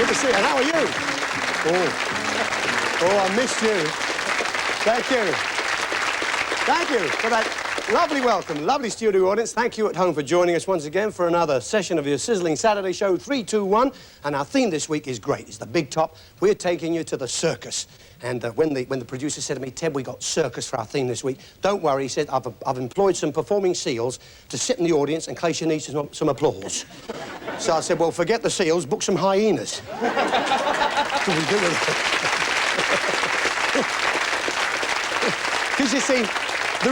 Good to see you. And how are you? Oh, I missed you. Thank you. Thank you for that lovely welcome, lovely studio audience. Thank you at home for joining us once again for another session of your sizzling Saturday show, 3, 2, 1. And our theme this week is great. It's the big top. We're taking you to the circus. And when the producer said to me, Ted, we got circus for our theme this week, don't worry, he said, I've employed some performing seals to sit in the audience in case you need some applause. So I said, well, forget the seals, book some hyenas. Because you see, the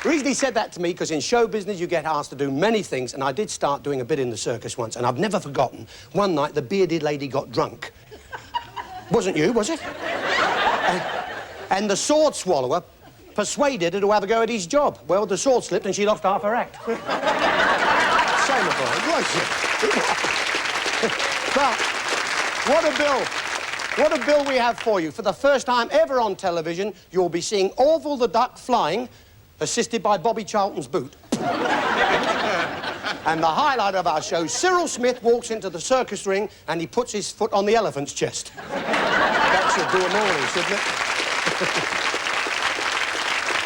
reason he said that to me, because in show business you get asked to do many things, and I did start doing a bit in the circus once, and I've never forgotten. One night, the bearded lady got drunk. Wasn't you, was it? And the sword swallower persuaded her to have a go at his job. Well, the sword slipped and she lost half her act. Shame of her, was it? But what a bill we have for you. For the first time ever on television, you'll be seeing Orville the Duck flying, assisted by Bobby Charlton's boot. And the highlight of our show, Cyril Smith walks into the circus ring and he puts his foot on the elephant's chest. That should do them all, shouldn't it?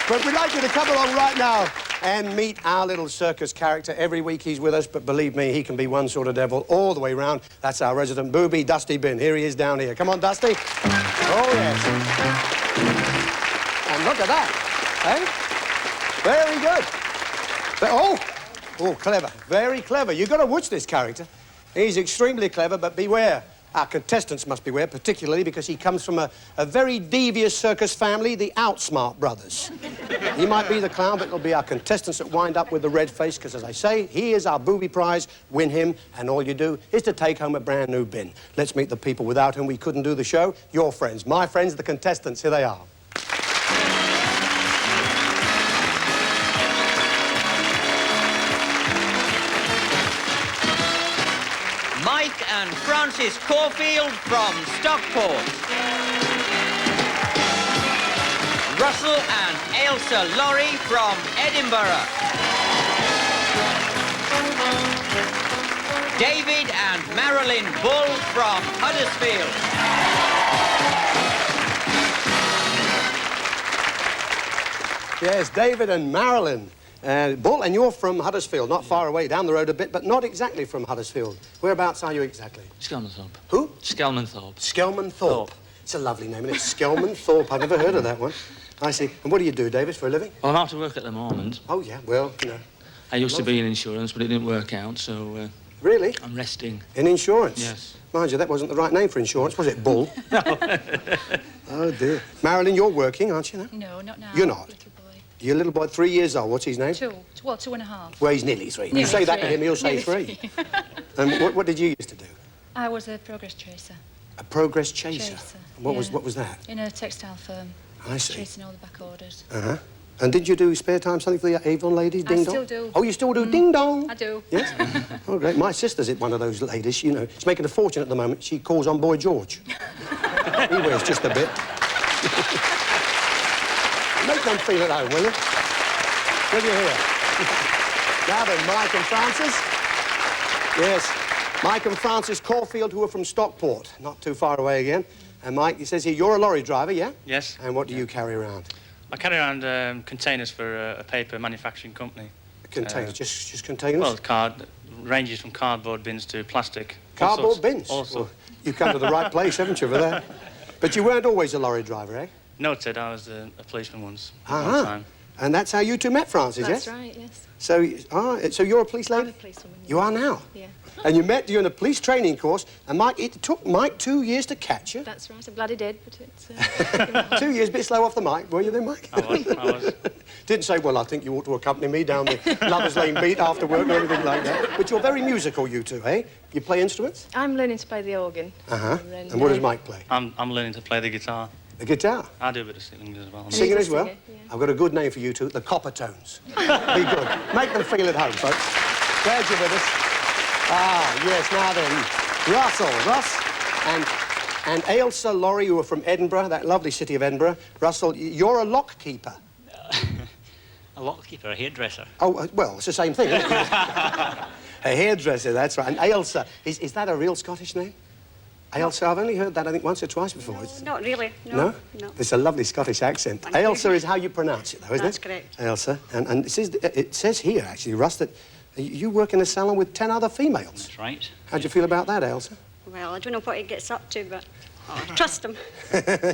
But we'd like you to come along right now and meet our little circus character. Every week he's with us, but believe me, he can be one sort of devil all the way round. That's our resident booby, Dusty Bin. Here he is down here. Come on, Dusty. Oh, yes. And look at that, eh? Very good. Oh, clever. Very clever. You've got to watch this character. He's extremely clever, but beware. Our contestants must beware, particularly because he comes from a very devious circus family, the Outsmart brothers. He might be the clown, but it'll be our contestants that wind up with the red face, because, as I say, he is our booby prize. Win him, and all you do is to take home a brand new bin. Let's meet the people without whom we couldn't do the show. Your friends, my friends, the contestants. Here they are. Mike and Francis Caulfield from Stockport. Russell and Ailsa Laurie from Edinburgh. David and Marilyn Bull from Huddersfield. Yes, David and Marilyn. Bull, and you're from Huddersfield, not far away, down the road a bit, but not exactly from Huddersfield. Whereabouts are you exactly? Skelmanthorpe. Who? Skelmanthorpe. Skelmanthorpe. It's a lovely name, isn't it? Skelmanthorpe. I've never heard of that one. I see. And what do you do, David, for a living? Well, I'm out of work at the moment. Oh, yeah, well, you know. I used to be in insurance, but it didn't work out, so... Really? I'm resting. In insurance? Yes. Mind you, that wasn't the right name for insurance, was it, Bull? No. Oh, dear. Marilyn, you're working, aren't you, now? No, not now. You're not? Little boy. Your little boy, 3 years old. What's his name? 2. Well, 2.5. Well, he's nearly 3. Nearly You say that to 3. him, he'll say 3. And what did you used to do? I was a progress tracer. A progress chaser? And what yeah. was that? In a textile firm. I see. Tracing all the back orders. Uh-huh. And did you do spare time something for the Avon ladies, ding dong? I still do. Oh, you still do ding dong? I do. Yes? Oh, great. My sister's one of those ladies, you know. She's making a fortune at the moment. She calls on Boy George. He wears just a bit. Make them feel at home, will you? Will you hear? Now then, Mike and Francis. Yes, Mike and Francis Caulfield, who are from Stockport, not too far away again. And Mike, he says here, you're a lorry driver, yeah? Yes. And what do you carry around? I carry around containers for a paper manufacturing company. Containers, just containers? Well, ranges from cardboard bins to plastic. Cardboard bins? All sorts. Well, you've come to the right place, haven't you, for that? But you weren't always a lorry driver, eh? No, Ted, I was a policeman once. Uh-huh. One time. And that's how you two met, Francis, yes? That's right, yes. So you're a police lady? I'm a policewoman. You are now? Yeah. And you met during a police training course, and Mike, it took Mike 2 years to catch you. That's right, I'm glad he did, but it's... 2 years, a bit slow off the mic, were you then, Mike? I was. Didn't say, well, I think you ought to accompany me down the Lovers Lane beat after work or anything like that. But you're very musical, you two, eh? You play instruments? I'm learning to play the organ. Uh-huh. And what does Mike play? I'm learning to play the guitar. The guitar? I do a bit of singing as well. Singing as well? Singer, yeah. I've got a good name for you two, the Copper Tones. Be good. Make them feel at home, folks. Glad you're with us. Ah, yes, now then, Russ, and Ailsa Laurie, who are from Edinburgh, that lovely city of Edinburgh. Russell, you're a lock keeper. A lockkeeper, a hairdresser. Oh, well, it's the same thing, isn't it? A hairdresser, that's right. And Ailsa, is that a real Scottish name? Ailsa, I've only heard that, I think, once or twice before. It's- Not really. No? No. It's a lovely Scottish accent. Thank you. Ailsa is how you pronounce it, though, isn't That's it? correct. Ailsa. And it says here, actually, Russ, that you work in a salon with 10 other females. That's right. How'd you feel about that, Ailsa? Well, I don't know what he gets up to, but I trust him.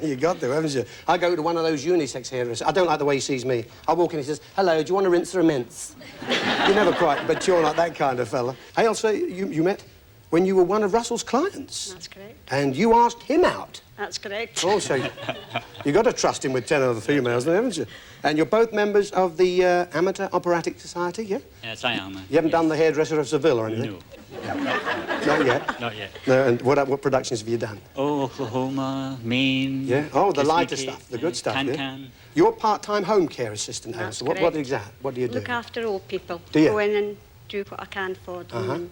You got to, haven't you? I go to one of those unisex hairdressers. I don't like the way he sees me. I walk in, he says, hello, do you want a rinse or a mince? You never quite, but you're not that kind of fella. Ailsa, you met when you were one of Russell's clients. That's correct. And you asked him out. That's correct. Also, you got to trust him with 10 other females, haven't you? And you're both members of the Amateur Operatic Society, yeah? Yes, I am. You haven't done the Hairdresser of Seville or anything? No, Not yet? not yet. No, and what productions have you done? Oh, Oklahoma, Maine. Yeah? Oh, the lighter Disney, stuff, the good stuff, yeah? Can. You're part-time home care assistant, That's Ailsa. What correct. is that? What do you do? Look after old people. Do you? Go in and do what I can for them. And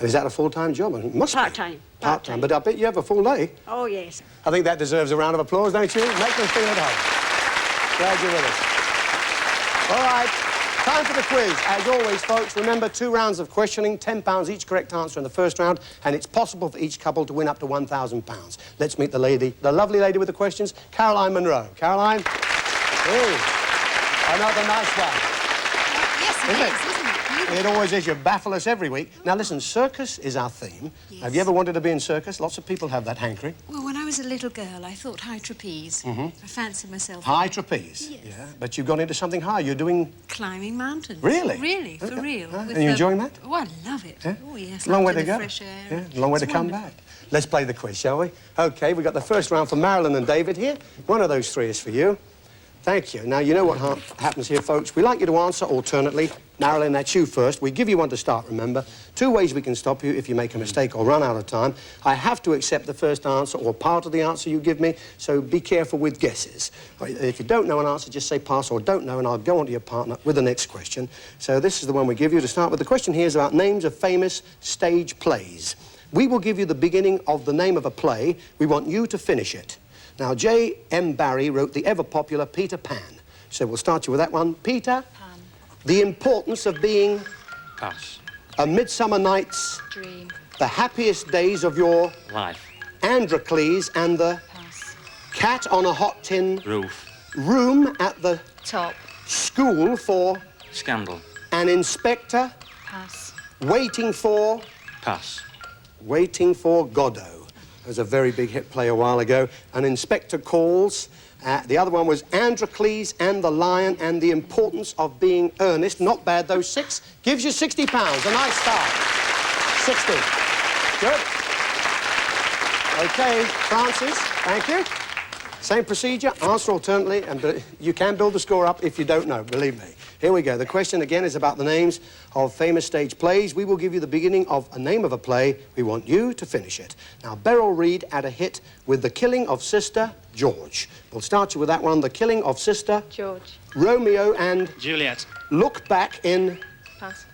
is that a full-time job? It must be. Part-time. Part-time, but I bet you have a full day. Oh, yes. I think that deserves a round of applause, don't you? Make them feel at home. Glad you're with us. All right, time for the quiz. As always, folks, remember 2 rounds of questioning, £10 each correct answer in the first round, and it's possible for each couple to win up to £1,000. Let's meet the lady, the lovely lady with the questions, Caroline Monroe. Caroline? Oh, another nice one. Yes, Isn't it it? is, isn't it? Beautiful. It always is. You baffle us every week. Now, listen, circus is our theme. Yes. Have you ever wanted to be in circus? Lots of people have that hankering. Well, when I was a little girl, I thought high trapeze. I fancied myself High trapeze. Yes. Yeah, but you've gone into something high. You're doing... climbing mountains. Really? Really, for Okay. real. And With you the- enjoying that? Oh, I love it. Yeah? Oh, yes. Long way out to in the go. fresh air. Yeah, long way to It's come wonderful. back. Let's play the quiz, shall we? OK, we've got the first round for Marilyn and David here. One of those 3 is for you. Thank you. Now, you know what happens here, folks. We like you to answer alternately. Marilyn, that's you first. We give you one to start, remember. 2 ways we can stop you if you make a mistake or run out of time. I have to accept the first answer or part of the answer you give me, so be careful with guesses. If you don't know an answer, just say pass or don't know, and I'll go on to your partner with the next question. So this is the one we give you to start with. The question here is about names of famous stage plays. We will give you the beginning of the name of a play. We want you to finish it. Now, J.M. Barrie wrote the ever-popular Peter Pan. So we'll start you with that one. Peter? Pan. The Importance of Being, Pass. A Midsummer Night's, Dream. The Happiest Days of Your, Life. Androcles and the Pass. Cat on a Hot Tin Roof. Room at the Top. School for Scandal. an Inspector Pass. Waiting for Godot. It was a very big hit play a while ago. An Inspector Calls. The other one was Androcles and the Lion and the Importance of Being Earnest. Not bad, though. 6 gives you £60. A nice start. 60. Good. OK, Francis, thank you. Same procedure, answer alternately, and you can build the score up if you don't know, believe me. Here we go. The question again is about the names of famous stage plays. We will give you the beginning of a name of a play. We want you to finish it. Now, Beryl Reid had a hit with The Killing of Sister George. We'll start you with that one. The Killing of Sister George. Romeo and Juliet. Look Back in Pass.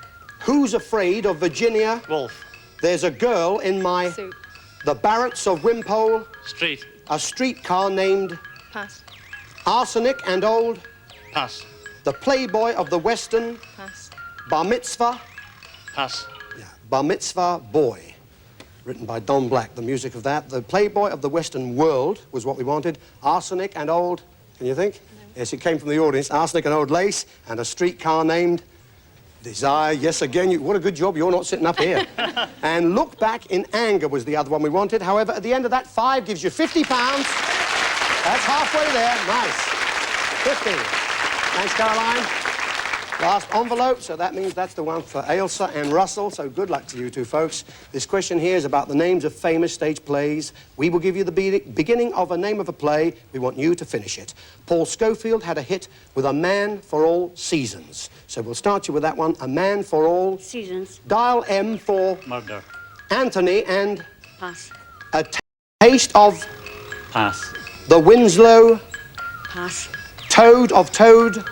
Who's Afraid of Virginia? Wolf. There's a Girl in My... Soup. The Barretts of Wimpole. Street. A Streetcar Named Pass. Arsenic and Old. Pass. The Playboy of the Western. Pass. Bar Mitzvah. Pass. Yeah, Bar Mitzvah Boy. Written by Don Black, the music of that. The Playboy of the Western World was what we wanted. Arsenic and Old, can you think? No. Yes, it came from the audience. Arsenic and Old Lace and a Streetcar Named Desire. Yes, again, what a good job you're not sitting up here. And Look Back in Anger was the other one we wanted. However, at the end of that, 5 gives you £50. That's halfway there. Nice. 50. Thanks, Caroline. Last envelope, so that means that's the one for Ailsa and Russell, so good luck to you two folks. This question here is about the names of famous stage plays. We will give you the beginning of a name of a play. We want you to finish it. Paul Schofield had a hit with A Man for All Seasons. So we'll start you with that one, A Man for All... Seasons. Dial M for Murder. Anthony and Pass. A Taste of Pass. the Winslow, Pass. Toad of Toad,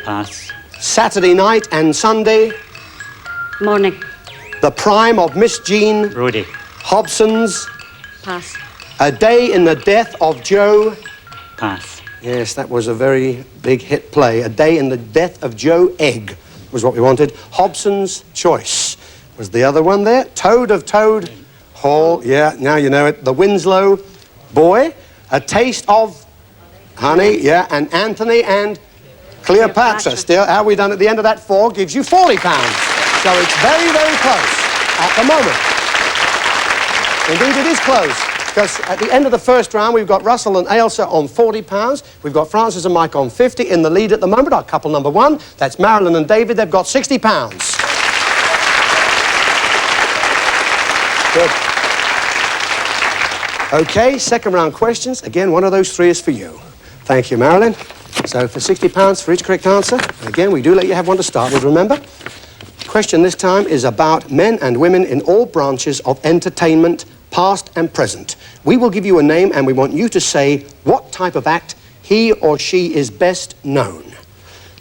Pass. Saturday Night and Sunday, Morning. The Prime of Miss Jean, Brody. Hobson's, Pass. A Day in the Death of Joe. Pass. Yes, that was a very big hit play. A Day in the Death of Joe Egg was what we wanted. Hobson's Choice was the other one there. Toad of Toad, Paul, yeah, now you know it. The Winslow Boy, A Taste of Honey, yeah, and Anthony and Cleopatra. Still, how we done at the end of that 4 gives you £40. So it's very, very close at the moment. Indeed, it is close, because at the end of the first round, we've got Russell and Ailsa on £40. We've got Francis and Mike on 50. In the lead at the moment, our couple number 1, that's Marilyn and David. They've got £60. Good. Okay, second round questions. Again, one of those 3 is for you. Thank you, Marilyn. So for £60 for each correct answer. Again, we do let you have one to start with, remember? The question this time is about men and women in all branches of entertainment, past and present. We will give you a name and we want you to say what type of act he or she is best known.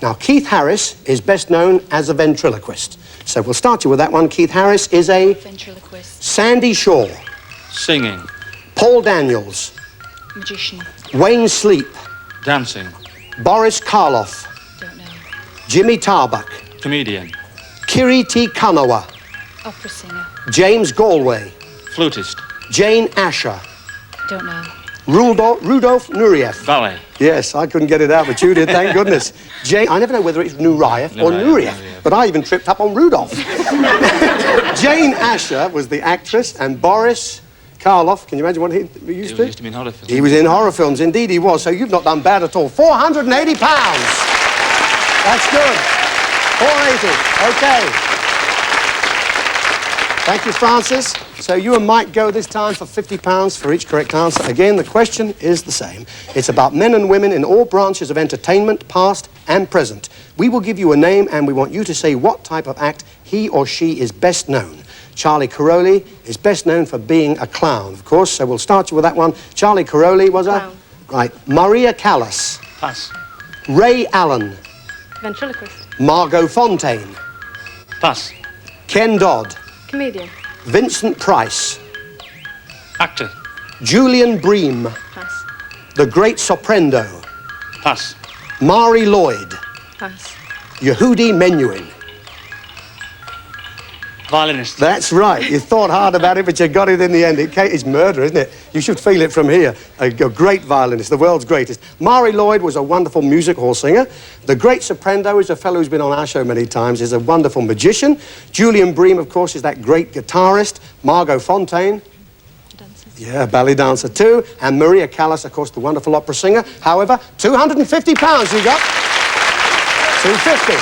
Now, Keith Harris is best known as a ventriloquist. So we'll start you with that one. Keith Harris is a... Ventriloquist. Sandy Shaw. Singing. Paul Daniels. Magician. Wayne Sleep. Dancing. Boris Karloff. Don't know. Jimmy Tarbuck. Comedian. Kiri T. Kanawa. Opera singer. James Galway. Flutist. Jane Asher. Don't know. Rudolf Nureyev. Ballet. Yes, I couldn't get it out, but you did, thank goodness. I never know whether it's Nureyev or Nureyev, but I even tripped up on Rudolph. Jane Asher was the actress, and Boris Karloff, can you imagine what he used to? He used to be in horror films. He was in horror films, indeed he was, so you've not done bad at all. £480. That's good. 480, okay. Thank you, Francis. So you and Mike go this time for £50 for each correct answer. Again, the question is the same. It's about men and women in all branches of entertainment, past and present. We will give you a name and we want you to say what type of act he or she is best known. Charlie Caroli is best known for being a clown, of course, so we'll start you with that one. Charlie Caroli was a... Clown. Right. Maria Callas. Pass. Ray Allen. Ventriloquist. Margot Fontaine. Pass. Ken Dodd. Comedian. Vincent Price. Actor. Julian Bream. Pass. The Great Soprendo. Pass. Mari Lloyd. Pass. Yehudi Menuhin. Violinist. That's right. You thought hard about it, but you got it in the end. It's murder, isn't it? You should feel it from here. A great violinist, the world's greatest. Mari Lloyd was a wonderful music hall singer. The Great Soprendo is a fellow who's been on our show many times, is a wonderful magician. Julian Bream, of course, is that great guitarist. Margot Fontaine. Dancer. Yeah, ballet dancer too. And Maria Callas, of course, the wonderful opera singer. However, £250 you got. 250.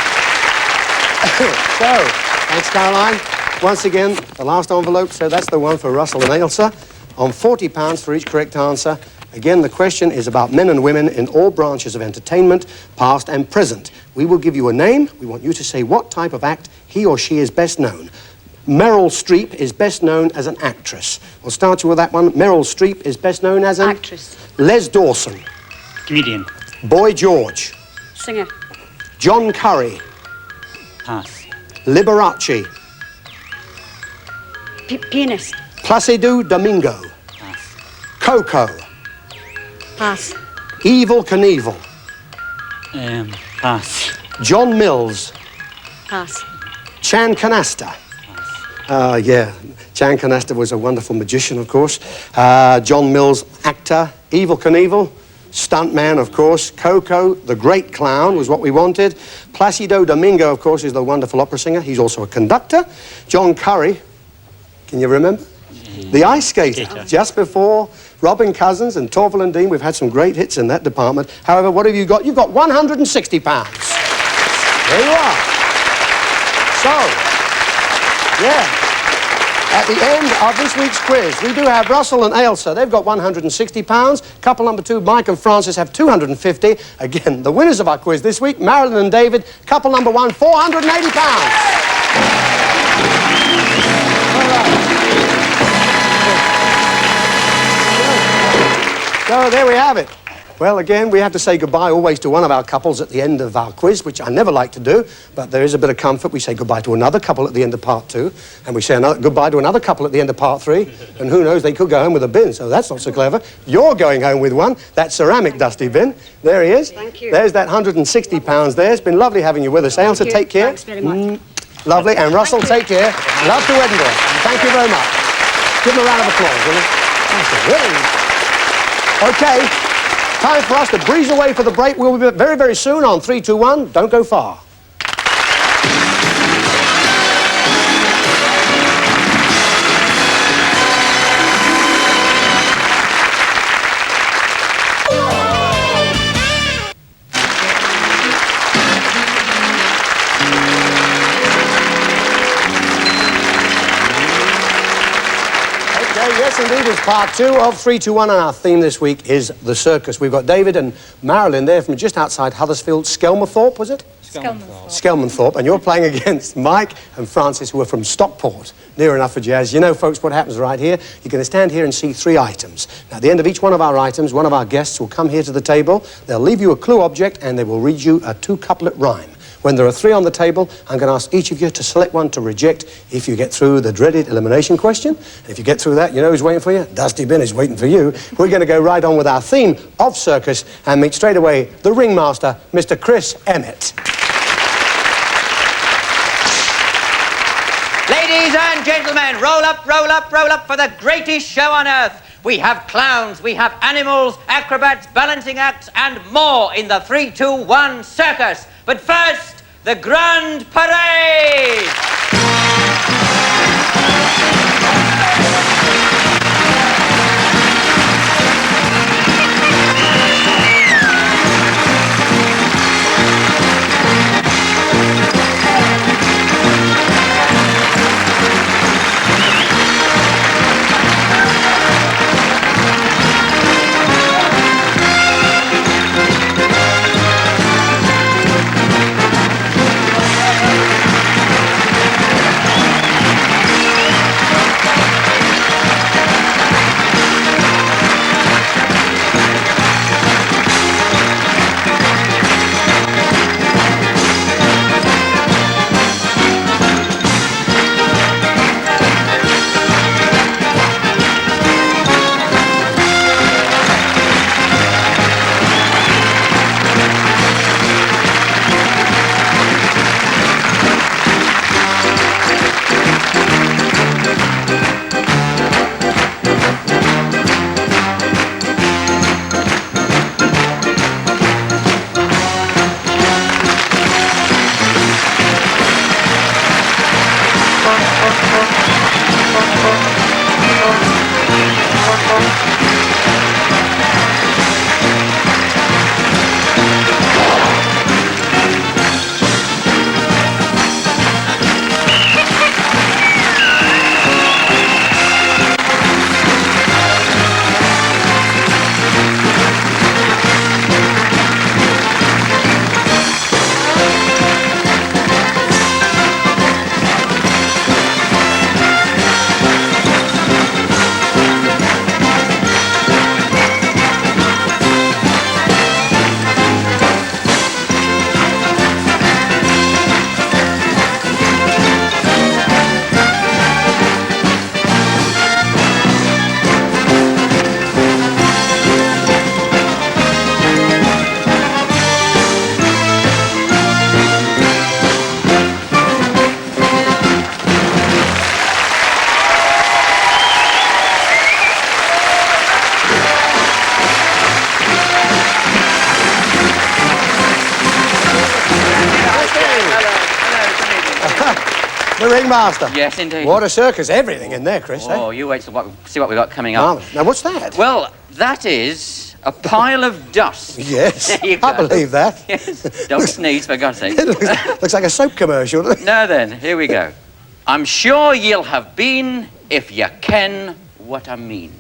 So, thanks, Caroline. Once again, the last envelope, so that's the one for Russell and Ailsa, on £40 for each correct answer. Again, the question is about men and women in all branches of entertainment, past and present. We will give you a name. We want you to say what type of act he or she is best known. Meryl Streep is best known as an actress. We'll start you with that one. Meryl Streep is best known as an... Actress. Les Dawson. Comedian. Boy George. Singer. John Curry. Pass. Liberace. Pianist. Placido Domingo. Pass. Coco. Pass. Evel Knievel. Pass. John Mills. Pass. Chan Canasta. Yeah, Chan Canasta was a wonderful magician, of course. John Mills, actor. Evel Knievel, stuntman, of course. Coco, the great clown, was what we wanted. Placido Domingo, of course, is the wonderful opera singer. He's also a conductor. John Curry, can you remember? The ice skater, just before Robin Cousins and Torval and Dean. We've had some great hits in that department. However, what have you got? You've got £160. There you are. So, yeah. At the end of this week's quiz, we do have Russell and Ailsa. They've got £160. Couple number 2, Mike and Francis, have £250. Again, the winners of our quiz this week, Marilyn and David. Couple number 1, £480. So there we have it. Well, again, we have to say goodbye always to one of our couples at the end of our quiz, which I never like to do, but there is a bit of comfort. We say goodbye to another couple at the end of part 2, and we say goodbye to another couple at the end of part 3, and who knows, they could go home with a bin, so that's not so clever. You're going home with one, that ceramic dusty bin. There he is. Thank you. There's that £160 there. It's been lovely having you with us. Ailsa, take care. Thanks very much. Lovely. And Russell, take care. Love to Edinburgh. Thank you very much. Give them a round of applause, will you? That's it. Really? Okay, time for us to breeze away for the break. We'll be back very, very soon on 3, 2, 1. Don't go far. Yes, indeed, it's part 2 of 3, 2, 1, and our theme this week is the circus. We've got David and Marilyn there from just outside Huddersfield. Skelmerthorpe, was it? Skelmanthorpe. And you're playing against Mike and Francis, who are from Stockport. Near enough for jazz. You know, folks, what happens right here? You're going to stand here and see 3 items. Now, at the end of each one of our items, one of our guests will come here to the table. They'll leave you a clue object, and they will read you a 2-couplet rhyme. When there are 3 on the table, I'm going to ask each of you to select one to reject if you get through the dreaded elimination question. And if you get through that, you know who's waiting for you? Dusty Bin is waiting for you. We're going to go right on with our theme of circus and meet straight away the ringmaster, Mr. Chris Emmett. Ladies and gentlemen, roll up, roll up, roll up for the greatest show on earth. We have clowns, we have animals, acrobats, balancing acts, and more in the 3, 2, 1 circus. But first, the Grand Parade! The ringmaster. Yes, indeed. What a circus. Everything in there, Chris. Oh, you wait till see what we've got coming up. Now, what's that? Well, that is a pile of dust. Yes, There you I go. believe that. Yes. Don't sneeze, for God's sake. It looks like a soap commercial. Now then, here we go. I'm sure you'll have been if you ken what I mean.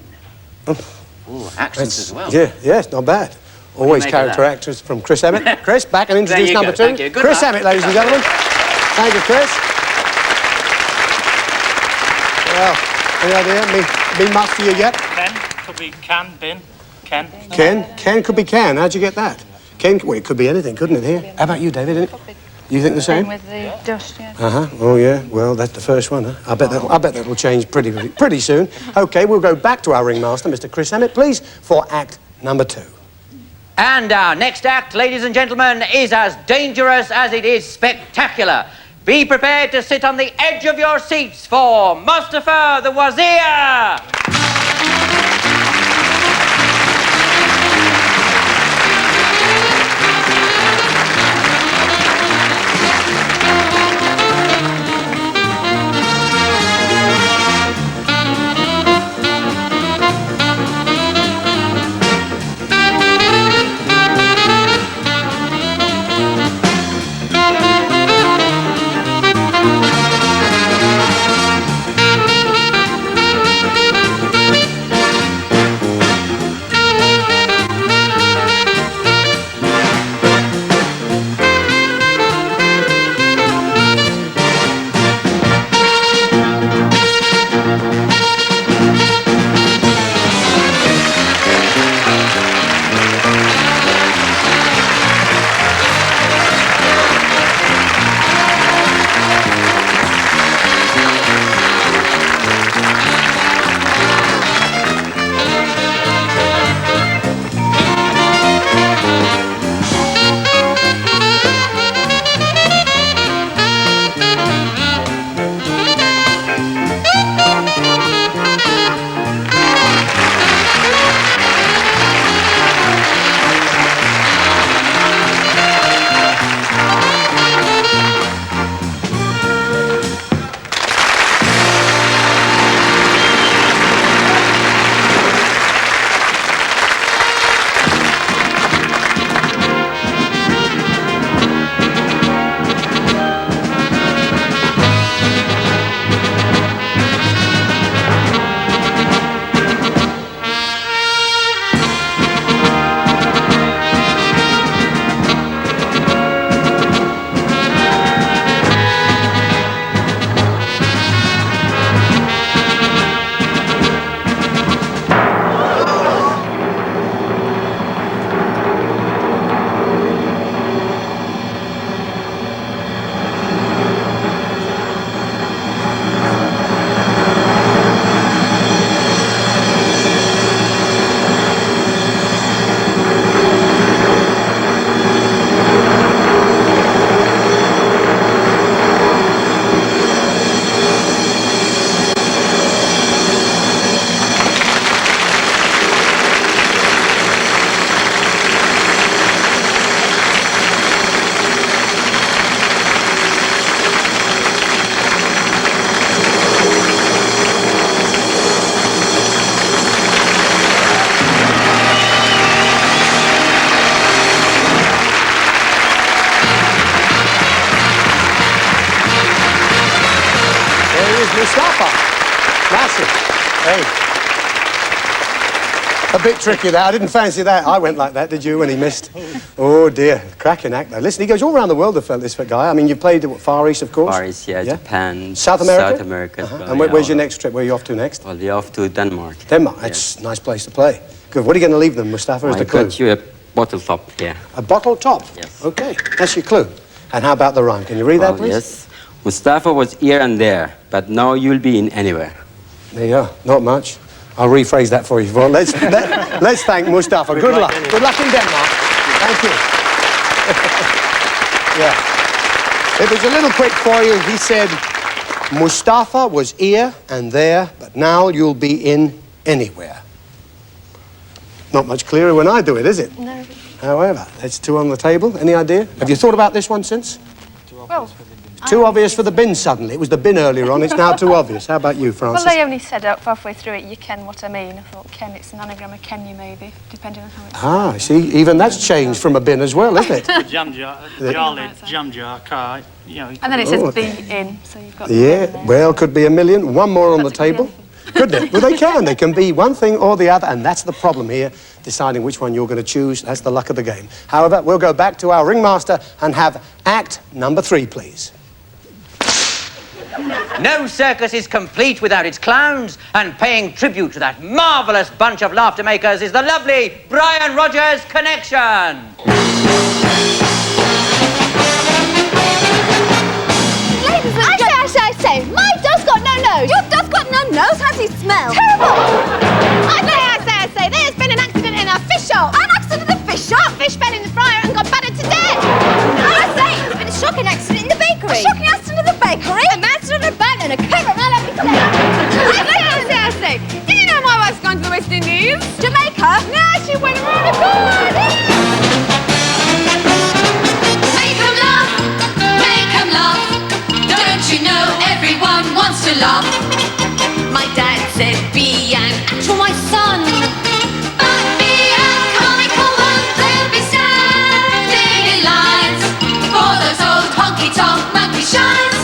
Ooh, accents as well. Yeah, yes, not bad. Always make of character that? actors from Chris Emmett. Chris, back and introduce you number go. 2. Thank you. Good Chris luck. Emmett, ladies and gentlemen. Thank you, Chris. Well, any idea? Been much for you yet? Ken, could be can, bin, Ken. Ken? Ken could be can. How'd you get that? Ken, well, it could be anything, couldn't it, here? How about you, David? You think the same? With the dust, yeah. Uh-huh. Oh, yeah. Well, that's the first one, huh? I bet that'll change pretty soon. OK, we'll go back to our ringmaster, Mr. Chris Emmett, please, for act number 2. And our next act, ladies and gentlemen, is as dangerous as it is spectacular. Be prepared to sit on the edge of your seats for Mustafa the Wazir! Mustafa. Massive. Hey. A bit tricky that. I didn't fancy that. I went like that, did you, when he missed? Oh, dear. Cracking act, though. Listen, he goes all around the world, this guy. I mean, you've played at Far East, of course. Far East, yeah, Japan. South America? South America as well. And where's your next trip? Where are you off to next? Well, we're off to Denmark. Denmark. That's a nice place to play. Good. What are you going to leave them, Mustafa, as the clue? I got you a bottle top here. A bottle top? Yes. Okay. That's your clue. And how about the rhyme? Can you read that, please? Yes. Mustafa was here and there, but now you'll be in anywhere. There you are. Not much. I'll rephrase that for you. Well, let's thank Mustafa. Good luck. Good luck in Denmark. Thank you. Yeah. It was a little quick for you. He said, Mustafa was here and there, but now you'll be in anywhere. Not much clearer when I do it, is it? No. However, that's two on the table. Any idea? Have you thought about this one since? Well, Too obvious for the bin suddenly. It was the bin earlier on. It's now too obvious. How about you, Francis? well, they only said halfway through it, you ken what I mean. I thought Ken, it's an anagram of Kenya maybe, depending on how it's... Ah, see, even that's changed from a bin as well, isn't it? Jam jar, jolly, jam jar, car, you know. And then it says Oh. be in, so you've got... Yeah, the in there. well, could be a million. One more on the That could be table. Couldn't it? Well, they can. They can be one thing or the other, and that's the problem here, deciding which one you're going to choose. That's the luck of the game. However, we'll go back to our ringmaster and have act number 3, please. No circus is complete without its clowns, and paying tribute to that marvellous bunch of laughter makers is the lovely Brian Rogers Connection. Ladies and I say, my dog's got no nose. Your dog's got no nose? How does he smell? Terrible. I say, there's been an accident in a fish shop. An accident in a fish shop? Fish fell in the fryer and got battered to death. I say, there's been a shocking accident in the bakery. A shocking accident in the laugh. My dad said, be an act for my son. But be a comical one, there'll be standing lines for those old honky-tonk monkey shines.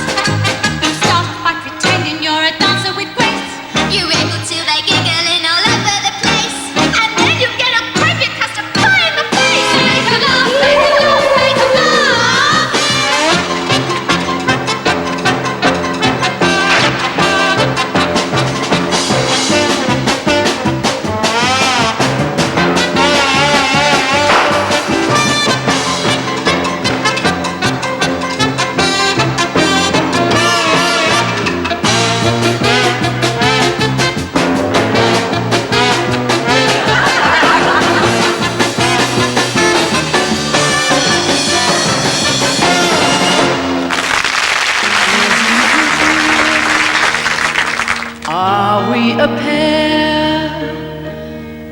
You start by pretending you're a dancer with grace. You wiggle till they giggling all over the place. And then you get a creepy custard pie in the face. Make 'em laugh, make 'em laugh, make 'em laugh. Are we a pair?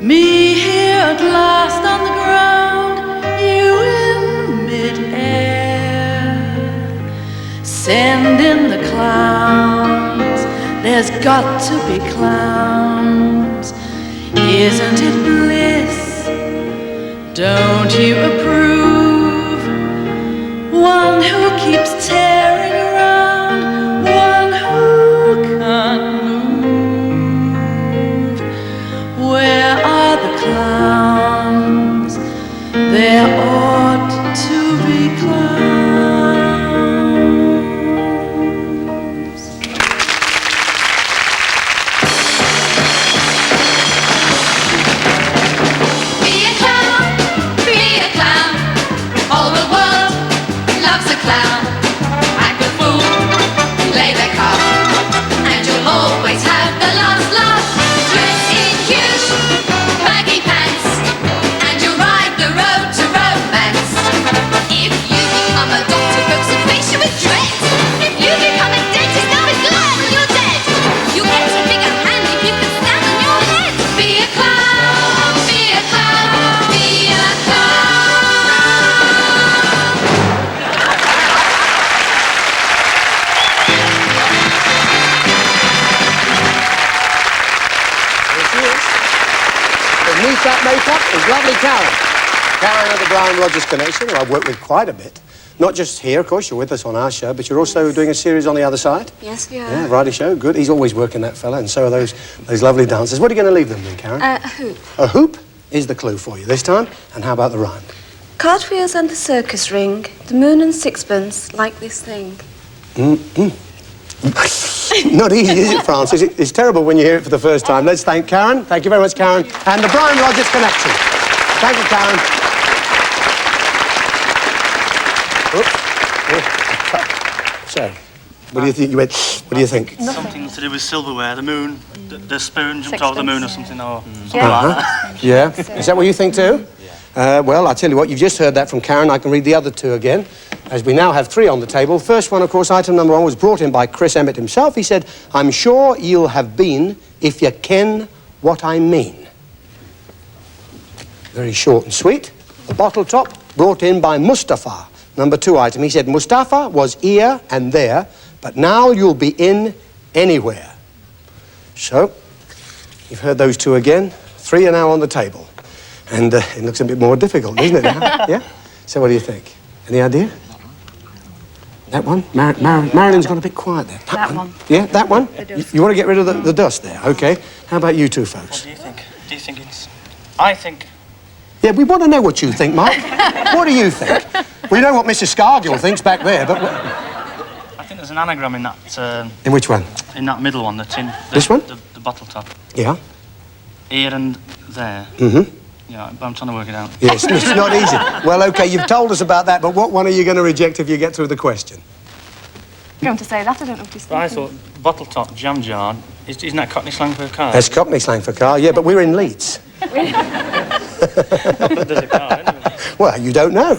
Me here at last on the ground, you in mid-air. Send in the clowns, there's got to be clowns. Isn't it bliss? Don't you approve? One who keeps tearing around, one who can't move. Where are the clowns? There ought to be clowns. Be a clown, be a clown. All the world loves a clown. Act a fool, play the cop, and you'll always have the last laugh. Dress in huge baggy pants, and you'll ride the road to romance. If you become a doctor, folks will face you with dread. If you become a dentist, they'll be glad when you're dead. You get a bigger hand if you can stand on your head. Be a clown, be a clown, be a Beneath that makeup is lovely Karen. Karen of the Brian Rogers Connection, who I've worked with quite a bit. Not just here, of course, you're with us on our show, but you're also doing a series on the other side. Yes, we are. Yeah, variety show, good. He's always working, that fella, and so are those lovely dancers. What are you going to leave them then, Karen? A hoop. A hoop is the clue for you this time. And how about the rhyme? Cartwheels and the circus ring, the moon and sixpence, like this thing. Not easy, is it, Francis? It's terrible when you hear it for the first time. Let's thank Karen. Thank you very much, Karen. And the Brian Rogers Connection. Thank you, Karen. Oops. So, what do you think? What do you think? Something to do with silverware, the moon, the spoon jumped over the moon or something, or something Uh-huh. like that. Yeah. Is that what you think too? Well, I'll tell you what, you've just heard that from Karen. I can read the other two again, as we now have three on the table. First one, of course, item number one, was brought in by Chris Emmett himself. He said, I'm sure you'll have been if you ken what I mean. Very short and sweet. The bottle top, brought in by Mustafa. Number two item, he said, Mustafa was here and there, but now you'll be in anywhere. So, you've heard those two again. Three are now on the table. And it looks a bit more difficult, doesn't it now? Yeah? So what do you think? Any idea? That one? Marilyn's gone a bit quiet there. That one. Yeah, that one? You want to get rid of the dust there? OK. How about you two folks? What do you think? Do you think it's... I think... Yeah, we want to know what you think, Mark. What do you think? We know what Mrs. Scargill thinks back there, but... I think there's an anagram in that... In which one? In that middle one, that's in... This one? The bottle top. Yeah. Here and there. Mm-hmm. Yeah, but I'm trying to work it out. Yes, it's not easy. Well, OK, you've told us about that, but what one are you going to reject if you get through the question? You want to say that? I don't know what he's But I thinking. thought bottle top, jam jar, isn't that Cockney slang for a car? That's Cockney slang for car, yeah, but we're in Leeds. But there's a car anyway. Well, you don't know.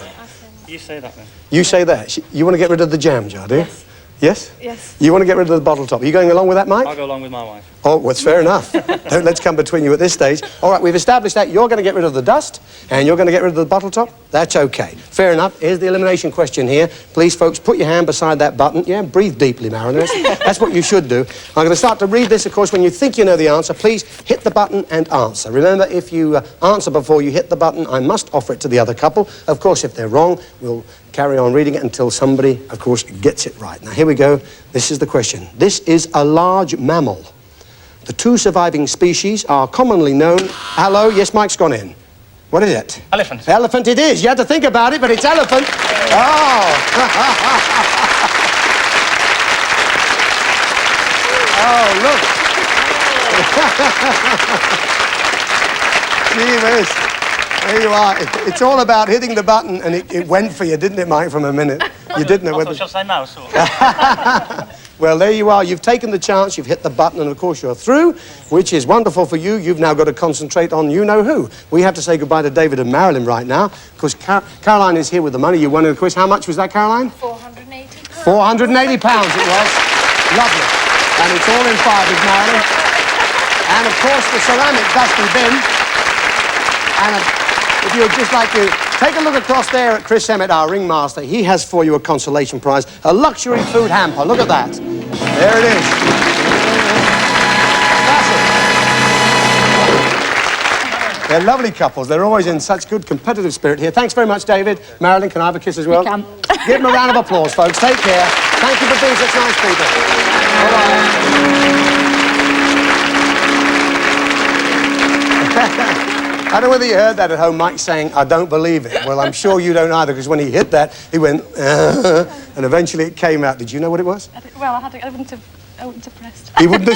You say that then. You say that. You want to get rid of the jam jar, do you? Yes. Yes? Yes. You want to get rid of the bottle top. Are you going along with that, Mike? I'll go along with my wife. Oh, well, it's fair enough. Don't let's come between you at this stage. All right, we've established that you're going to get rid of the dust and you're going to get rid of the bottle top. That's okay. Fair enough. Here's the elimination question here. Please, folks, put your hand beside that button. Yeah, breathe deeply, Marilyn. That's what you should do. I'm going to start to read this, of course. When you think you know the answer, please hit the button and answer. Remember, if you answer before you hit the button, I must offer it to the other couple. Of course, if they're wrong, we'll carry on reading it until somebody, of course, gets it right. Now, here we go. This is the question. This is a large mammal. The two surviving species are commonly known... Hello? Yes, Mike's gone in. What is it? Elephant. Elephant it is. You had to think about it, but it's elephant. Oh. Oh, look. Jeeves. There you are. It's all about hitting the button, and it went for you, didn't it, Mike, from a minute? You didn't know Also, whether... shall I say mouse? Or? Well, there you are. You've taken the chance. You've hit the button, and of course you're through, which is wonderful for you. You've now got to concentrate on you-know-who. We have to say goodbye to David and Marilyn right now, because Caroline is here with the money. You won in the quiz. How much was that, Caroline? £480. £480 it was. Lovely. And it's all in fivers, Marilyn. And of course the ceramic dusty bin. And if you'd just like to take a look across there at Chris Emmett, our ringmaster. He has for you a consolation prize, a luxury food hamper. Look at that. There it is. That's it. They're lovely couples. They're always in such good competitive spirit here. Thanks very much, David. Marilyn, can I have a kiss as well? You can. Give them a round of applause, folks. Take care. Thank you for being such nice people. Bye-bye. I don't know whether you heard that at home, Mike saying, I don't believe it. Well, I'm sure you don't either, because when he hit that, he went, and eventually it came out. Did you know what it was? Well, I wouldn't have pressed.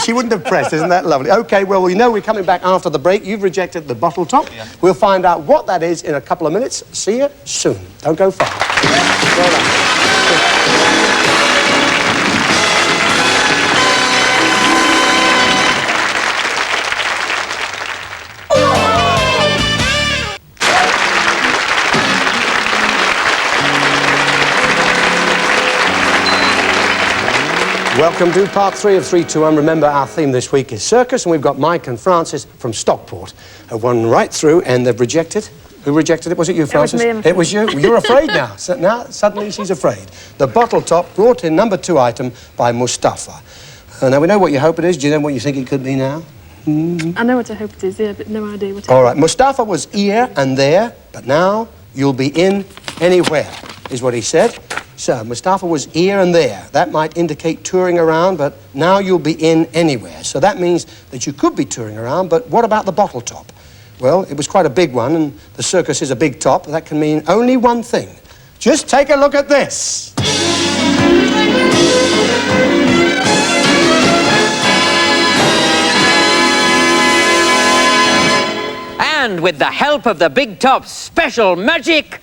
She wouldn't have pressed. Isn't that lovely? OK, well, we know we're coming back after the break. You've rejected the bottle top. Yeah. We'll find out what that is in a couple of minutes. See you soon. Don't go far. Well done. Welcome to part 3 of 321. Remember, our theme this week is circus, and we've got Mike and Francis from Stockport have won right through, and they've rejected. Who rejected it? Was it you, Francis? It was me. It was you? You're afraid now. So now, suddenly, she's afraid. The bottle top brought in number 2 item by Mustafa. Now, we know what you hope it is. Do you know what you think it could be now? I know what I hope it is, yeah, but no idea what it is. All right. Mustafa was here and there, but now you'll be in anywhere, is what he said. So, Mustafa was here and there. That might indicate touring around, but now you'll be in anywhere. So that means that you could be touring around, but what about the bottle top? Well, it was quite a big one, and the circus is a big top. That can mean only one thing. Just take a look at this. And with the help of the Big Top's special magic...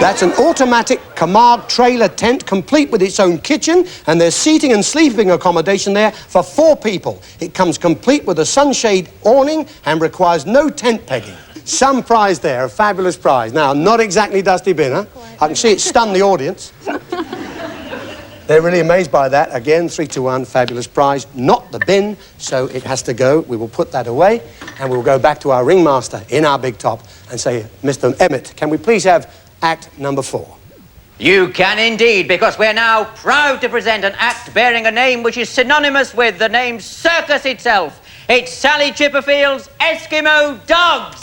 That's an automatic Camargue trailer tent, complete with its own kitchen, and there's seating and sleeping accommodation there for 4 people. It comes complete with a sunshade awning and requires no tent pegging. Some prize there, a fabulous prize. Now, not exactly Dusty Bin, huh? I can see it stunned the audience. They're really amazed by that. Again, 321, fabulous prize. Not the bin, so it has to go. We will put that away, and we'll go back to our ringmaster in our big top and say, Mr. Emmett, can we please have act number 4? You can indeed, because we're now proud to present an act bearing a name which is synonymous with the name Circus itself. It's Sally Chipperfield's Eskimo Dogs.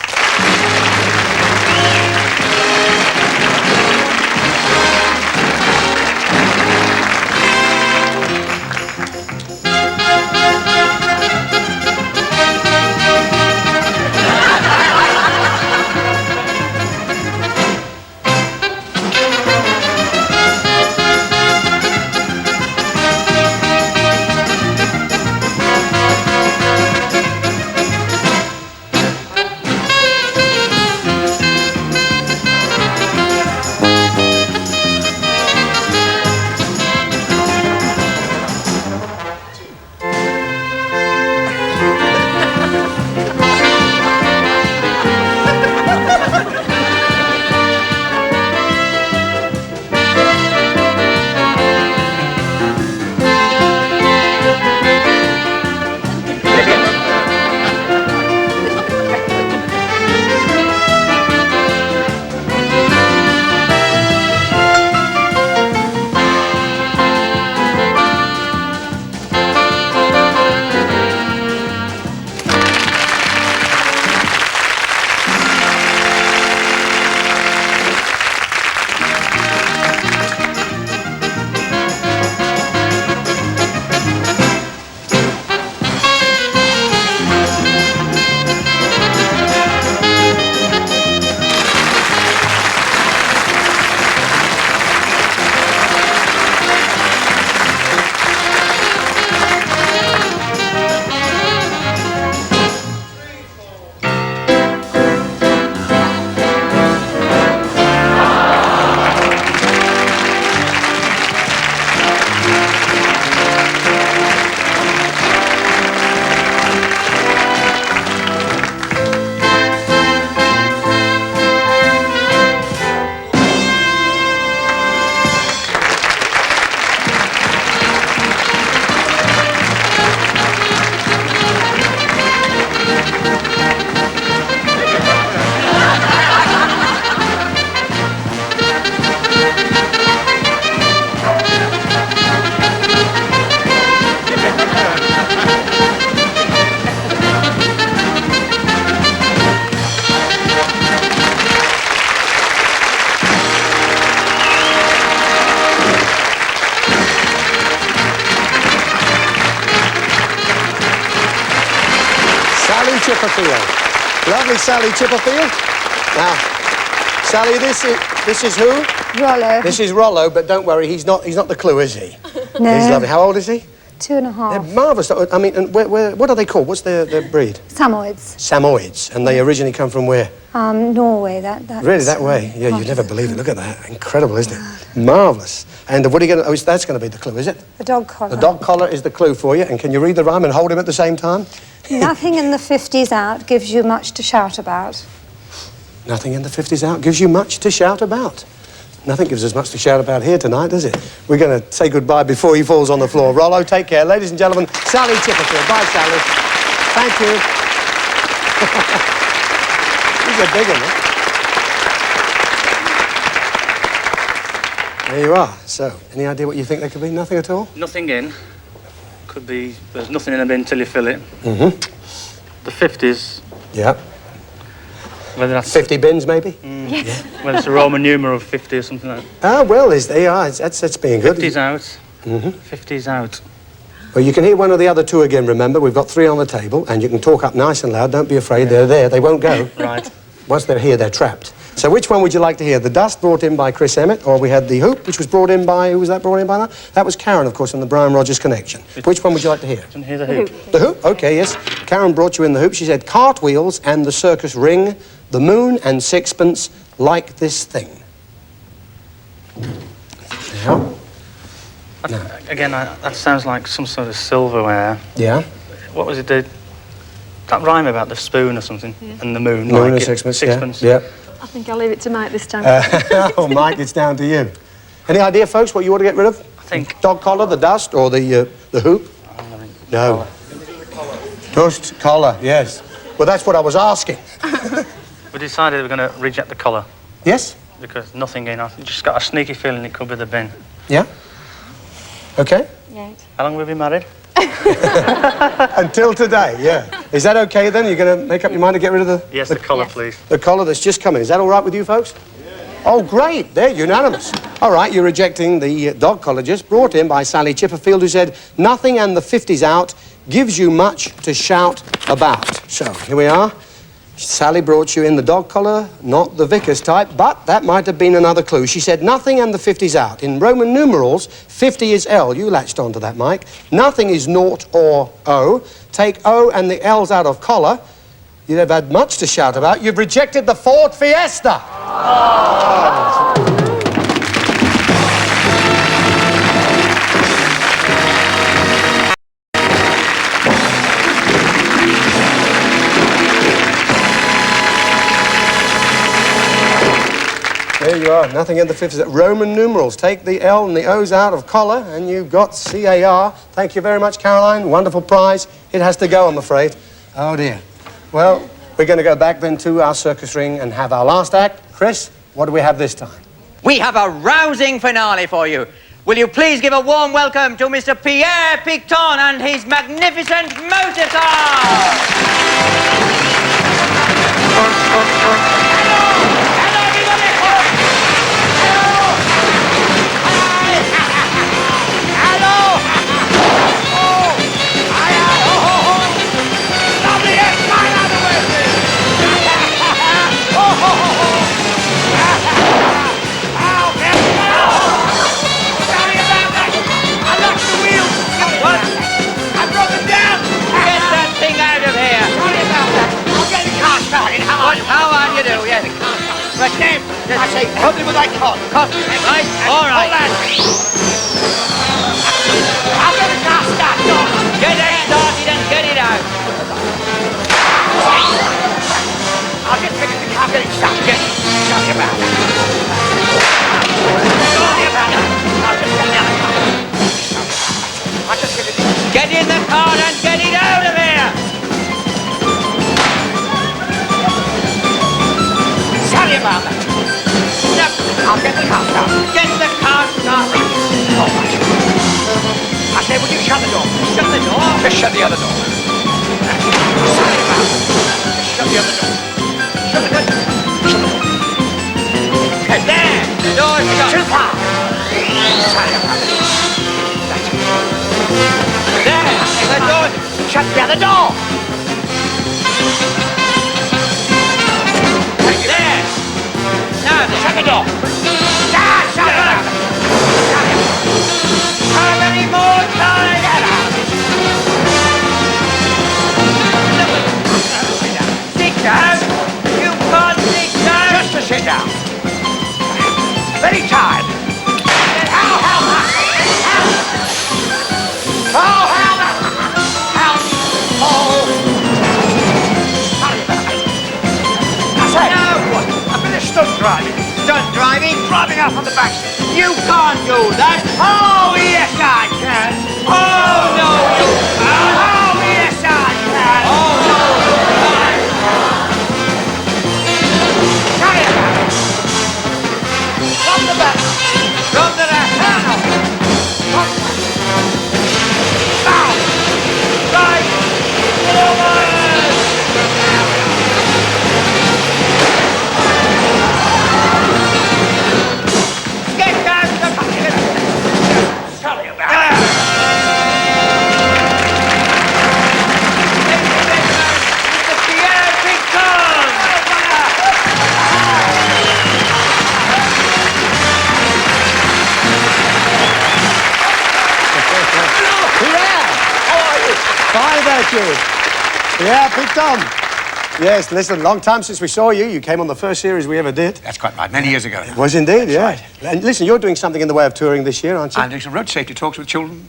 Chipperfield. Lovely Sally Chipperfield. Now, Sally, this is who? Rollo. This is Rollo, but don't worry, he's not the clue, is he? No. He's lovely. How old is he? 2.5. They're marvellous. I mean, and what are they called? What's their breed? Samoyeds. Samoyeds. And they originally come from where? Norway. That's Really, that way? Yeah, you'd never believe it. Look at that. Incredible, isn't it? Marvellous. And what are you going to... Oh, that's going to be the clue, is it? The dog collar. The dog collar is the clue for you. And can you read the rhyme and hold him at the same time? Nothing in the 50s out gives you much to shout about. Nothing in the 50s out gives you much to shout about. Nothing gives us much to shout about here tonight, does it? We're going to say goodbye before he falls on the floor. Rollo, take care. Ladies and gentlemen, Sally Chipperfield. Bye, Sally. Thank you. These are big, aren't they? There you are. So, any idea what you think they could be? Nothing at all? Nothing in. Could be, there's nothing in a bin until you fill it. Mm-hmm. The 50s. Yeah. Whether that's 50 bins, maybe? Yeah. Whether it's a Roman numeral of 50 or something like that. Ah, well, that's being good. 50's out. Mm-hmm. 50's out. Well, you can hear one of the other two again, remember. We've got 3 on the table, and you can talk up nice and loud. Don't be afraid. Yeah. They're there. They won't go. Right. Once they're here, they're trapped. So which one would you like to hear? The dust brought in by Chris Emmett, or we had the hoop, which was brought in by... Who was that brought in by now? That was Karen, of course, on the Brian Rogers Connection. Which one would you like to hear? Can hear the hoop. The hoop? OK, yes. Karen brought you in the hoop. She said, cartwheels and the circus ring, the moon and sixpence, like this thing. Now? Again, that sounds like some sort of silverware. Yeah. What was it? That rhyme about the spoon or something, and the moon. Moon like and it, sixpence, sixpence. Yeah. I think I'll leave it to Mike this time. Oh, Mike, it's down to you. Any idea, folks, what you want to get rid of? I think... Dog collar, the dust, or the hoop? No. Dust, collar, yes. Well, that's what I was asking. We decided we're going to reject the collar. Yes? Because nothing in. I've just got a sneaky feeling it could be the bin. Yeah? OK. Yeah. How long have we been married? Until today, yeah. Is that OK, then? You're going to make up your mind to get rid of the... Yes, the collar, please. The collar that's just come in. Is that all right with you, folks? Yeah. Oh, great. They're unanimous. All right, you're rejecting the dog collar just brought in by Sally Chipperfield, who said, nothing and the 50s out gives you much to shout about. So, here we are. Sally brought you in the dog collar, not the vicar's type, but that might have been another clue. She said nothing and the 50s out. In Roman numerals, 50 is L. You latched onto that, Mike. Nothing is naught or O. Take O and the L's out of collar. You'd have had much to shout about. You've rejected the Ford Fiesta. Oh. There you are, nothing in the 50s. Roman numerals. Take the L and the O's out of collar, and you've got C-A-R. Thank you very much, Caroline. Wonderful prize. It has to go, I'm afraid. Oh, dear. Well, we're going to go back then to our circus ring and have our last act. Chris, what do we have this time? We have a rousing finale for you. Will you please give a warm welcome to Mr. Pierre Picton and his magnificent motor car? How are you do, yes. But Dave, I say, help me with that cot. Cot, right? All right. Hold on. I'll get the car started. Get it started and get it out. I'll just fix the car, get it started. Get it. Sorry about that. Sorry about that. I'll just get the other car. I'll just get it. Get in the car and get it out of here. Sorry about that. Yep, I'll get the car started. Get the car started. All right. I say, would you shut the door? Shut the door? Just shut the other door. Sorry about that. Just shut the other door. Shut the door. Shut the door. Okay, there. The door's shut. Too far. Sorry about that. That's it. There. The door. Shut the other door. more! Shut up! How many more together? Sit down! You can't sit down! Just to sit down. Very tired. Stunt driving. Stunt driving? Driving up on the back seat. You can't do that! Oh, yes, I can. Oh, no, you can't! Oh, yes, I can. Oh, no, you can't! Carry it back. From the back. From the left. From the back. Now. Right. Forward. Get down to the bucket! Sorry about that. Ladies and gentlemen, Mr. Pierre Picton! Fine, thank you. Yeah, Big Tom. Yes, listen, long time since we saw you. You came on the first series we ever did. That's quite right, many years ago. It was indeed, yeah. Right. And listen, you're doing something in the way of touring this year, aren't you? I'm doing some road safety talks with children.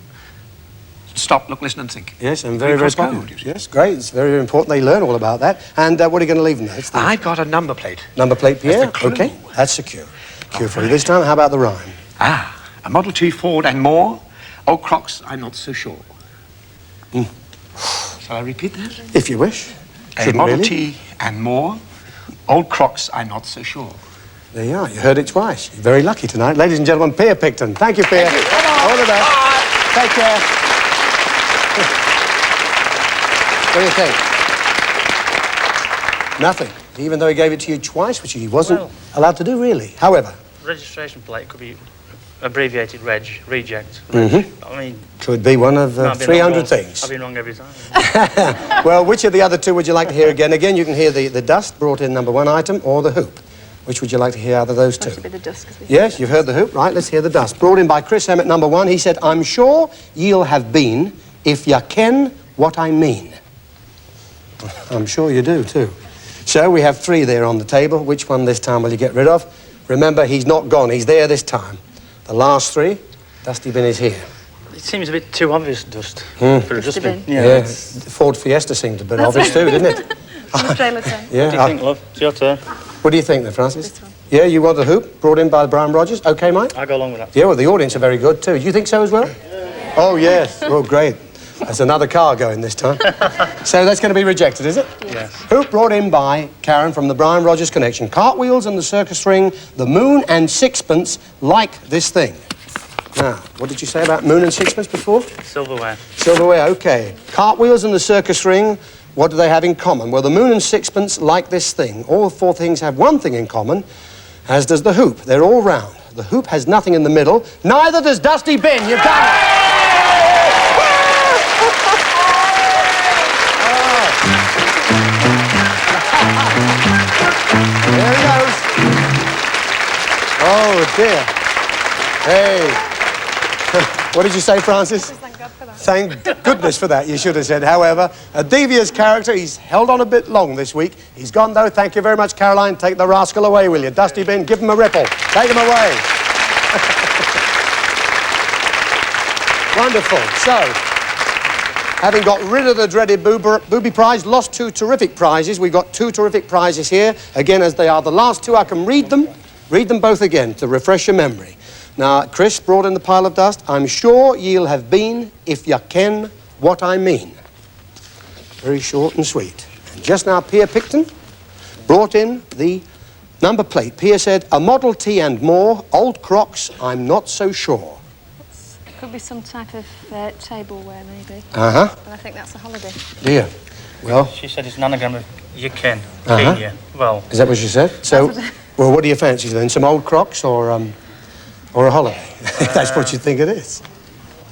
Stop, look, listen and think. Yes, and very, very Cross code, important. you see. Yes, great. It's very, very important they learn all about that. And what are you going to leave them there? It's the I've got a number plate. number plate, Pierre? That's the clue. Okay, that's secure. Cue for you this time. How about the rhyme? A Model T Ford and more. Old Crocs, I'm not so sure. Shall I repeat that? If you wish. A Shouldn't Model really. T and more. Old Crocs, I'm not so sure. There you are. You heard it twice. You're very lucky tonight. Ladies and gentlemen, Pierre Picton. Thank you, Pierre. All the best. Take care. What do you think? Nothing. Even though he gave it to you twice, which he wasn't allowed to do, really. However. Registration plate could be abbreviated reject. Mm-hmm. I mean... Could be one of no, I've been 300 wrong. things. I've been wrong every time. Well, which of the other two would you like to hear again? Again, you can hear the dust brought in number one item or the hoop. Which would you like to hear out of those two? Must be the dust, 'cause we- Yes, you've heard the hoop. Right, let's hear the dust. Brought in by Chris Emmett, number one. He said, I'm sure ye'll have been if you ken what I mean. I'm sure you do, too. So we have three there on the table. Which one this time will you get rid of? Remember, he's not gone. He's there this time. The last three, Dusty Bin is here. It seems a bit too obvious, dust, for a Dusty dustbin. bin. Yeah, the Ford Fiesta seemed a bit obvious too, didn't it? The trailer tent. Yeah. What do you think, love? It's your turn. What do you think then, Francis? This one. Yeah, you want the hoop brought in by Brian Rogers? Okay, Mike? I go along with that. Yeah, well, the audience are very good too. Do you think so as well? Oh, yes. Well, great. There's another car going this time. So that's going to be rejected, is it? Yes. Hoop brought in by Karen from the Brian Rogers Connection. Cartwheels and the circus ring, the moon and sixpence like this thing. Now, what did you say about moon and sixpence before? Silverware. Silverware, okay. Cartwheels and the circus ring, what do they have in common? Well, the moon and sixpence like this thing. All four things have one thing in common, as does the hoop. They're all round. The hoop has nothing in the middle. Neither does Dusty Bin. You've done it. There he goes. Oh, dear. Hey. What did you say, Francis? Thank God for that. Thank goodness for that, you should have said. However, a devious character. He's held on a bit long this week. He's gone, though. Thank you very much, Caroline. Take the rascal away, will you? Dusty Bin, give him a ripple. Take him away. Wonderful. So, having got rid of the dreaded booby prize, lost two terrific prizes. We've got two terrific prizes here. Again, as they are the last two, I can read them. Read them both again to refresh your memory. Now, Chris brought in the pile of dust. I'm sure ye'll have been if you ken what I mean. Very short and sweet. And just now, Pierre Picton brought in the number plate. Pierre said, a Model T and more, old Crocs, I'm not so sure. Could be some type of tableware, maybe. Uh-huh. But I think that's a holiday. Dear. Well, She said it's an anagram of you can. Uh-huh. Can you? Well, is that what she said? So, well, what do you fancy then? Some old Crocs or a holiday? If that's what you think it is.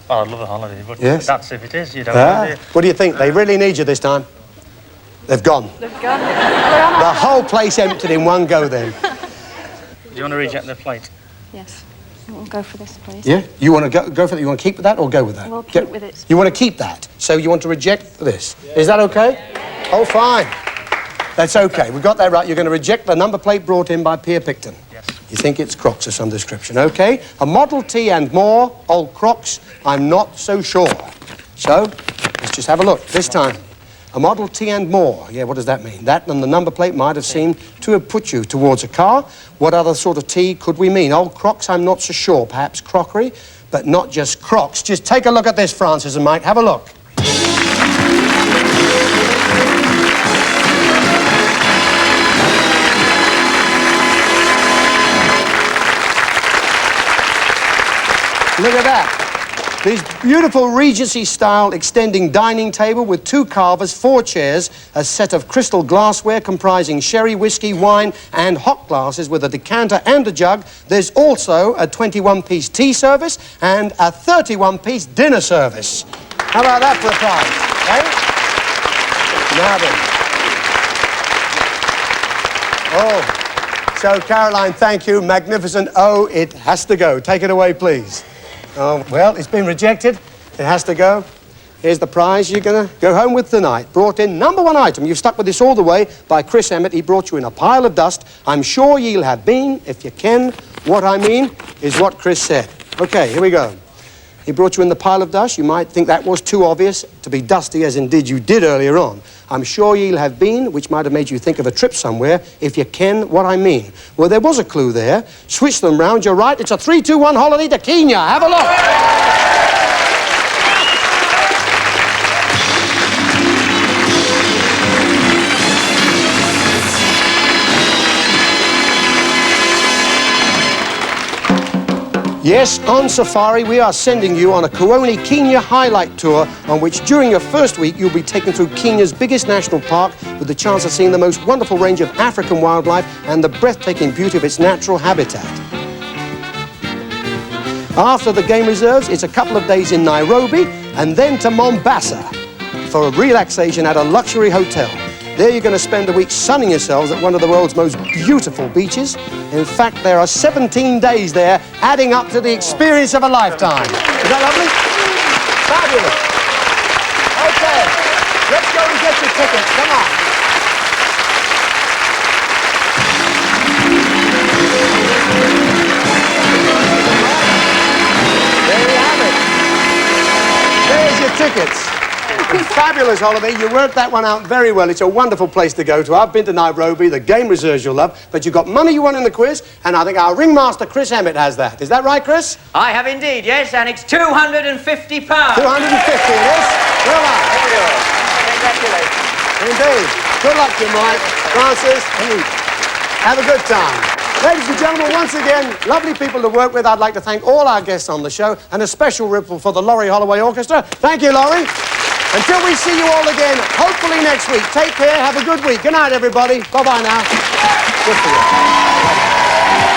well, I'd love a holiday, but Yes. that's if it is, you don't know. What do you think? They really need you this time? They've gone. They've gone. They're on The whole place emptied in one go then. you want to reject the plate? Yes. We'll go for this, please. Yeah? You want to go for that? You want to keep with that or go with that? We'll keep with it. You want to keep that? So you want to reject this? Is that okay? Oh, fine. That's okay. We got that right. You're going to reject the number plate brought in by Pierre Picton. Yes. You think it's Crocs of some description. Okay. A Model T and more, old Crocs, I'm not so sure. So, let's just have a look. This time. A Model T and more. Yeah, what does that mean? That and the number plate might have seemed to have put you towards a car. What other sort of T could we mean? Old Crocs, I'm not so sure. Perhaps crockery, but not just Crocs. Just take a look at this, Francis and Mike. Have a look. Look at that. This beautiful Regency-style extending dining table with 2 carvers, 4 chairs, a set of crystal glassware comprising sherry, whiskey, wine and hot glasses with a decanter and a jug. There's also a 21-piece tea service and a 31-piece dinner service. How about that for a prize, eh? Now then. Oh, so Caroline, thank you. Magnificent. Oh, it has to go. Take it away, please. Oh, well, it's been rejected. It has to go. Here's the prize you're going to go home with tonight. Brought in #1 item. You've stuck with this all the way by Chris Emmett. He brought you in a pile of dust. I'm sure ye'll have been, if you can. What I mean is what Chris said. Okay, here we go. He brought you in the pile of dust. You might think that was too obvious to be dusty, as indeed you did earlier on. I'm sure ye'll have been, which might have made you think of a trip somewhere, if you ken what I mean. Well, there was a clue there. Switch them round, you're right. It's a 3-2-1 holiday to Kenya. Have a look. Yes, on safari, we are sending you on a Kuoni Kenya highlight tour on which during your first week you'll be taken through Kenya's biggest national park with the chance of seeing the most wonderful range of African wildlife and the breathtaking beauty of its natural habitat. After the game reserves, it's a couple of days in Nairobi and then to Mombasa for a relaxation at a luxury hotel. There you're going to spend a week sunning yourselves at one of the world's most beautiful beaches. In fact, there are 17 days there, adding up to the experience of a lifetime. Is that lovely? Fabulous. Okay, let's go and get your tickets. Come on. There you have it. There's your tickets. Fabulous holiday. You worked that one out very well. It's a wonderful place to go to. I've been to Nairobi. The game reserves you'll love. But you've got money you won in the quiz, and I think our ringmaster, Chris Emmett, has that. Is that right, Chris? I have indeed, yes, and it's £250. 250 it is. Well done. Congratulations. Indeed. Good luck to you, Mike, Francis, and have a good time. Ladies and gentlemen, once again, lovely people to work with. I'd like to thank all our guests on the show, and a special ripple for the Laurie Holloway Orchestra. Thank you, Laurie. Until we see you all again, hopefully next week. Take care, have a good week. Good night, everybody. Bye-bye now. Good for you.